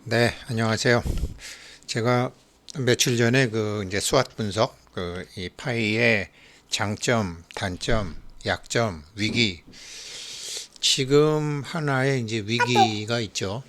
네, 안녕하세요. 제가 며칠 전에 이제 수학 분석, 이 파이의 장점, 단점, 약점, 위기. 지금 하나의 이제 위기가 있죠.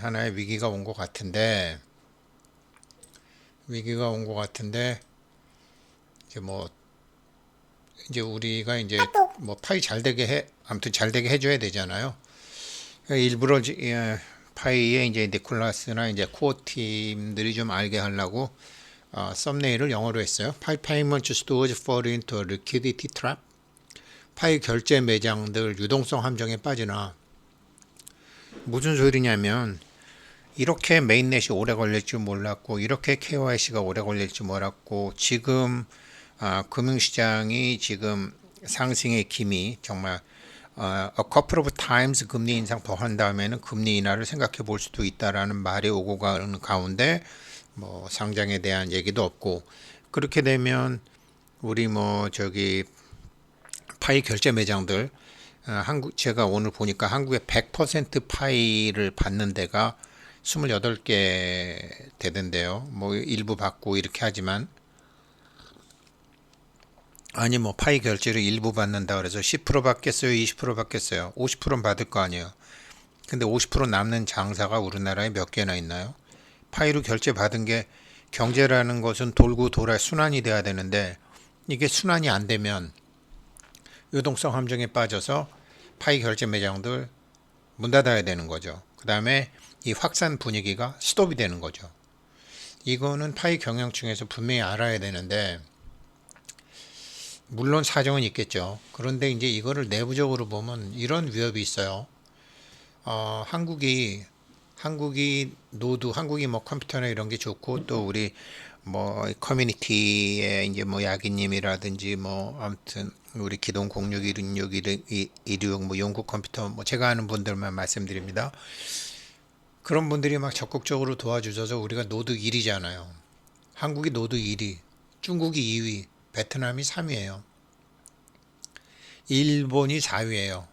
하나의 위기가 온 것 같은데, 이제 뭐, 이제 우리가 이제 뭐 파이 잘 되게 아무튼 잘 되게 해줘야 되잖아요. 일부러 파이의 이제 니콜라스나 이제 코어 팀들이 좀 알게 하려고 썸네일을 영어로 했어요. 파이 payment stores fall into a liquidity trap. 파이 결제 매장들 유동성 함정에 빠지나. 무슨 소리냐면 이렇게 메인넷이 오래 걸릴 줄 몰랐고 이렇게 KYC가 오래 걸릴 줄 몰랐고 지금 금융시장이 지금 상승의 기미 정말 a couple of times 금리 인상 더 한 다음에는 금리 인하를 생각해 볼 수도 있다라는 말이 오고 가는 가운데 뭐 상장에 대한 얘기도 없고 그렇게 되면 우리 뭐 저기 파이 결제 매장들 한국 제가 오늘 보니까 한국에 100% 파이를 받는 데가 28개 되던데요. 뭐 일부 받고 이렇게 하지만 아니 뭐 파이 결제를 일부 받는다 그래서 10% 받겠어요, 20% 받겠어요. 50%는 받을 거 아니에요. 근데 50% 남는 장사가 우리나라에 몇 개나 있나요? 파이로 결제 받은 게 경제라는 것은 돌고 돌아 순환이 돼야 되는데 이게 순환이 안 되면 유동성 함정에 빠져서 파이 결제 매장들 문 닫아야 되는 거죠. 그 다음에 이 확산 분위기가 스톱이 되는 거죠. 이거는 파이 경영층에서 분명히 알아야 되는데 물론 사정은 있겠죠. 그런데 이제 이거를 내부적으로 보면 이런 위협이 있어요. 한국이 노드, 한국이 뭐 컴퓨터나 이런 게 좋고 또 우리 뭐 커뮤니티에 이제 뭐 야기님이라든지 뭐 아무튼 우리 기동 0616 뭐 영국 컴퓨터 뭐 제가 아는 분들만 말씀드립니다. 그런 분들이 막 적극적으로 도와주셔서 우리가 노드 1위잖아요. 한국이 노드 1위, 중국이 2위, 베트남이 3위예요. 일본이 4위예요.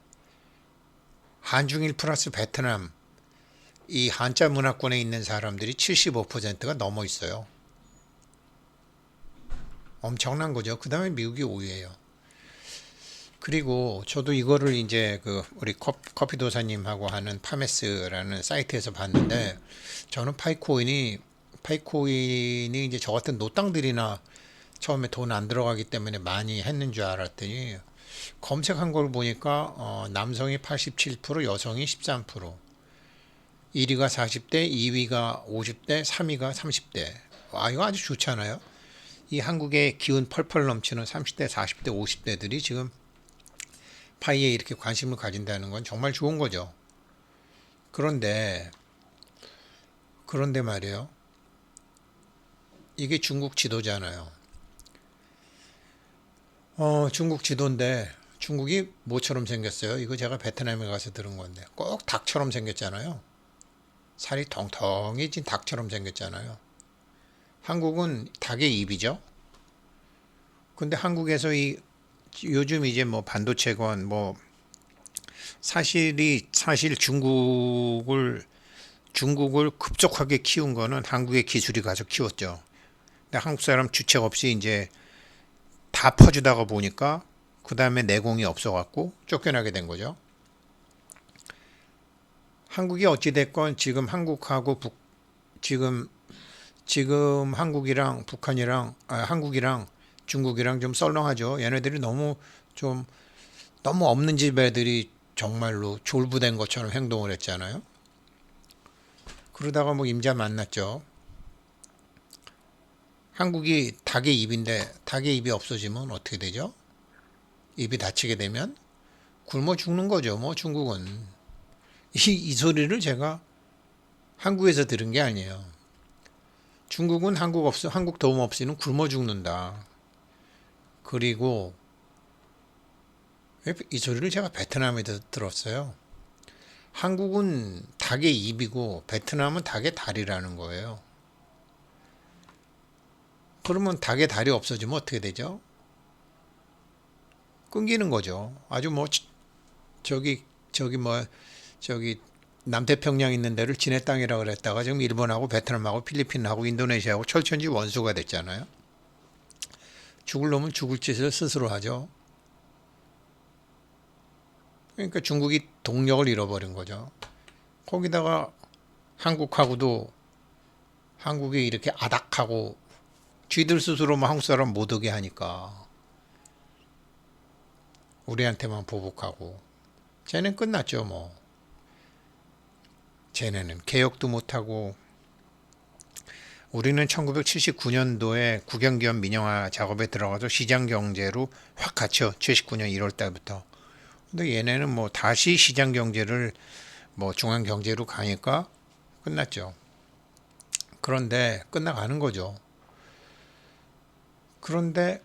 한중일 플러스 베트남 이 한자 문화권에 있는 사람들이 75%가 넘어 있어요. 엄청난 거죠. 그 다음에 미국이 5위예요. 그리고 저도 이거를 이제 우리 커피 도사님하고 하는 파메스라는 사이트에서 봤는데 저는 파이코인이 이제 저 같은 노땅들이나 처음에 돈 안 들어가기 때문에 많이 했는 줄 알았더니 검색한 걸 보니까 남성이 87%, 여성이 13%, 1위가 40대, 2위가 50대, 3위가 30대. 와, 이거 아주 좋잖아요. 이 한국의 기운 펄펄 넘치는 30대, 40대, 50대들이 지금 파이에 이렇게 관심을 가진다는 건 정말 좋은 거죠. 그런데, 그런데 말이에요. 이게 중국 지도잖아요. 중국 지도인데 중국이 뭐처럼 생겼어요? 이거 제가 베트남에 가서 들은 건데 꼭 닭처럼 생겼잖아요. 살이 텅텅해진 닭처럼 생겼잖아요. 한국은 닭의 입이죠. 근데 한국에서 요즘 이제 뭐 반도체건 뭐 사실 중국을 급속하게 키운 거는 한국의 기술이 가서 키웠죠. 근데 한국 사람 주책 없이 이제 다 퍼주다가 보니까 그 다음에 내공이 없어갖고 쫓겨나게 된 거죠. 한국이 어찌됐건 지금 지금 한국이랑 한국이랑 중국이랑 좀 썰렁하죠. 얘네들이 좀 너무 없는 집 애들이 정말로 졸부된 것처럼 행동을 했잖아요. 그러다가 뭐 임자 만났죠. 한국이 닭의 입인데 닭의 입이 없어지면 어떻게 되죠? 입이 닫히게 되면 굶어 죽는 거죠. 뭐 중국은 이 소리를 제가 한국에서 들은 게 아니에요. 중국은 한국 도움 없이는 굶어 죽는다. 그리고 이 소리를 제가 베트남에서 들었어요. 한국은 닭의 입이고 베트남은 닭의 다리라는 거예요. 그러면 닭의 다리 없어지면 어떻게 되죠? 끊기는 거죠. 아주 뭐 저기 저기 뭐 저기 남태평양 있는 데를 지네 땅이라 그랬다가 지금 일본하고 베트남하고 필리핀하고 인도네시아하고 철천지 원수가 됐잖아요. 죽을 놈은 죽을 짓을 스스로 하죠. 그러니까 중국이 동력을 잃어버린 거죠. 거기다가 한국하고도 한국이 이렇게 아닥하고 쥐들 스스로만 한국 사람 못 오게 하니까 우리한테만 보복하고 쟤는 끝났죠 뭐. 쟤네는 개혁도 못하고 우리는 1979년도에 국영기업 민영화 작업에 들어가서 시장경제로 확 갇혀 79년 1월 달부터. 근데 얘네는 뭐 다시 시장경제를 뭐 중앙경제로 가니까 끝났죠. 그런데 끝나가는 거죠. 그런데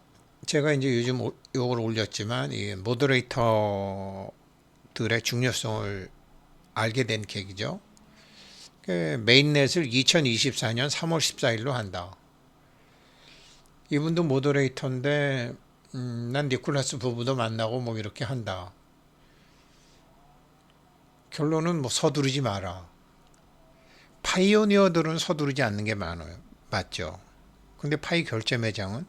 제가 이제 요즘 요걸 올렸지만 이 모더레이터들의 중요성을 알게 된 계기죠. 메인넷을 2024년 3월 14일로 한다. 이분도 모더레이터인데 난 니콜라스 부부도 만나고 뭐 이렇게 한다. 결론은 뭐 서두르지 마라. 파이오니어들은 서두르지 않는 게 많아요. 맞죠? 근데 파이 결제 매장은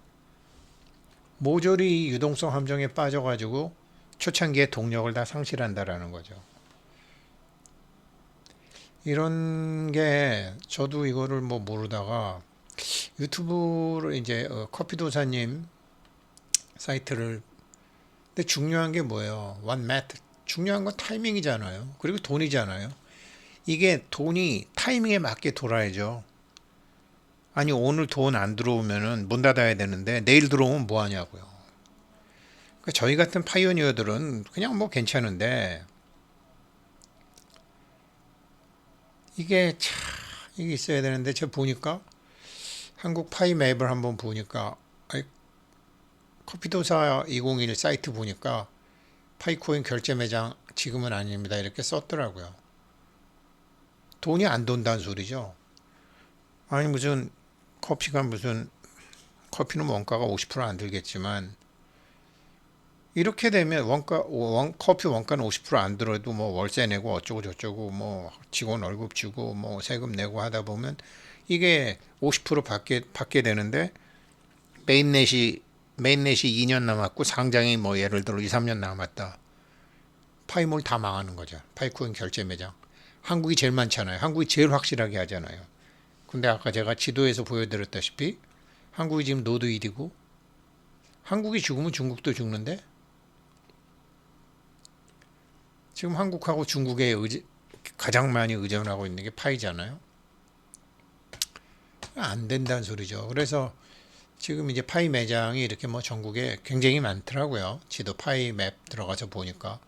모조리 유동성 함정에 빠져가지고 초창기의 동력을 다 상실한다라는 거죠. 이런 게 저도 이거를 뭐 모르다가 유튜브를 이제 커피도사님 사이트를 근데 중요한 게 뭐예요? one method. 중요한 건 타이밍이잖아요. 그리고 돈이잖아요. 이게 돈이 타이밍에 맞게 돌아야죠. 아니 오늘 돈 안 들어오면은 문 닫아야 되는데 내일 들어오면 뭐 하냐고요. 그러니까 저희 같은 파이오니어들은 그냥 뭐 괜찮은데 이게 참 이게 있어야 되는데 제가 보니까 한국 파이 맵을 한번 보니까 커피도사 201 사이트 보니까 파이코인 결제 매장 지금은 아닙니다 이렇게 썼더라고요. 돈이 안 돈다는 소리죠. 아니 무슨 커피가 무슨 커피는 원가가 50%안 들겠지만 이렇게 되면 커피 원가는 50%안 들어도 뭐 월세 내고 어쩌고 저쩌고 뭐 직원 월급 주고 뭐 세금 내고 하다 보면 이게 50% 받게 되는데 메인넷이 2년 남았고 상장이 뭐 예를 들어 2, 3년 남았다. 파이몰 다 망하는 거죠. 파이코인 결제 매장. 한국이 제일 많잖아요. 한국이 제일 확실하게 하잖아요. 근데 아까 제가 지도에서 보여드렸다시피 한국이 지금 노드 1이고 한국이 죽으면 중국도 죽는데 지금 한국하고 중국에 가장 많이 의존하고 있는 게 파이잖아요. 안 된다는 소리죠. 그래서 지금 이제 파이 매장이 이렇게 뭐 전국에 굉장히 많더라고요. 지도 파이 맵 들어가서 보니까.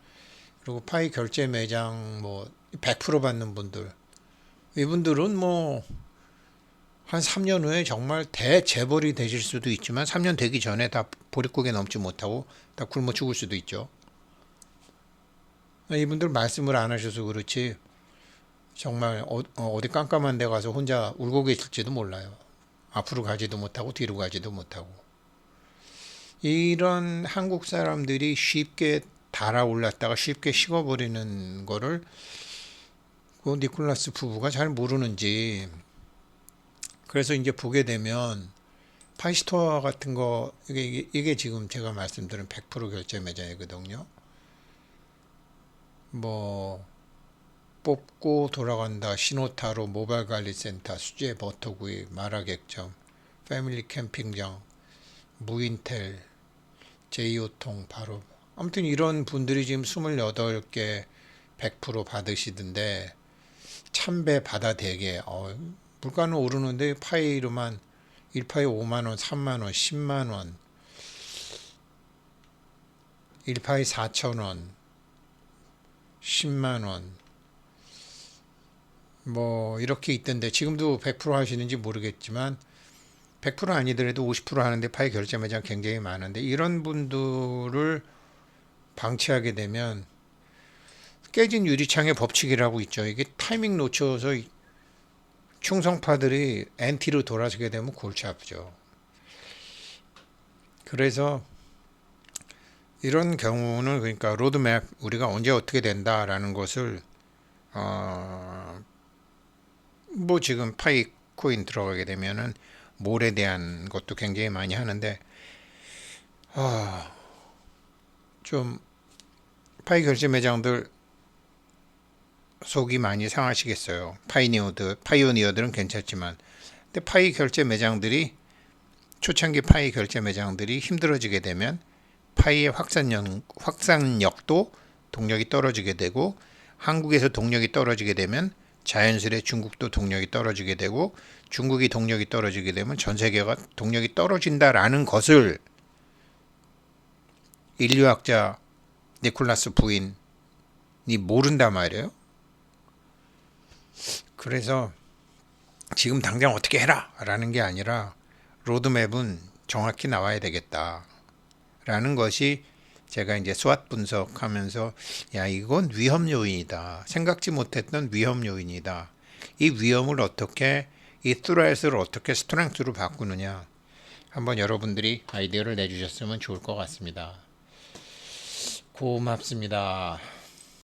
그리고 파이 결제 매장 뭐 100% 받는 분들. 이분들은 뭐 한 3년 후에 정말 대재벌이 되실 수도 있지만 3년 되기 전에 다 보릿고개 넘지 못하고 다 굶어 죽을 수도 있죠. 이분들 말씀을 안 하셔서 그렇지 정말 어디 깜깜한 데 가서 혼자 울고 계실지도 몰라요. 앞으로 가지도 못하고 뒤로 가지도 못하고. 이런 한국 사람들이 쉽게 달아올랐다가 쉽게 식어버리는 거를 그 니콜라스 부부가 잘 모르는지 그래서 이제 보게 되면 파이스토어 같은 거 이게 지금 제가 말씀드린 100% 결제 매장이거든요. 뭐 뽑고 돌아간다 신호타로 모바일 관리센터 수제 버터구이 마라객점 패밀리 캠핑장 무인텔 제2호통 바로 아무튼 이런 분들이 지금 28개 100% 받으시던데 참배 바다대게 물가는 오르는데 파이로만 1파이 5만원 3만원 10만원 1파이 4천원 10만원 뭐 이렇게 있던데 지금도 100% 하시는지 모르겠지만 100% 아니더라도 50% 하는데 파이 결제 매장 굉장히 많은데 이런 분들을 방치하게 되면 깨진 유리창의 법칙이라고 있죠. 이게 타이밍 놓쳐서 충성파들이 엔티로 돌아서게 되면 골치 아프죠. 그래서 이런 경우는 그러니까 로드맵 우리가 언제 어떻게 된다라는 것을 어, 뭐 지금 파이 코인 들어가게 되면은 몰에 대한 것도 굉장히 많이 하는데 좀 파이 결제 매장들 속이 많이 상하시겠어요. 파이오니어들은 괜찮지만 근데 파이 결제 매장들이 초창기 파이 결제 매장들이 힘들어지게 되면 파이의 확산력도 동력이 떨어지게 되고 한국에서 동력이 떨어지게 되면 자연스레 중국도 동력이 떨어지게 되고 중국이 동력이 떨어지게 되면 전 세계가 동력이 떨어진다라는 것을 인류학자 니콜라스 부인이 모른단 말이에요. 그래서 지금 당장 어떻게 해라 라는 게 아니라 로드맵은 정확히 나와야 되겠다 라는 것이 제가 이제 스왓 분석하면서 야 이건 위험 요인이다. 생각지 못했던 위험 요인이다. 이 위험을 어떻게 이 트레스를 어떻게 스트렝스로 바꾸느냐 한번 여러분들이 아이디어를 내주셨으면 좋을 것 같습니다. 고맙습니다.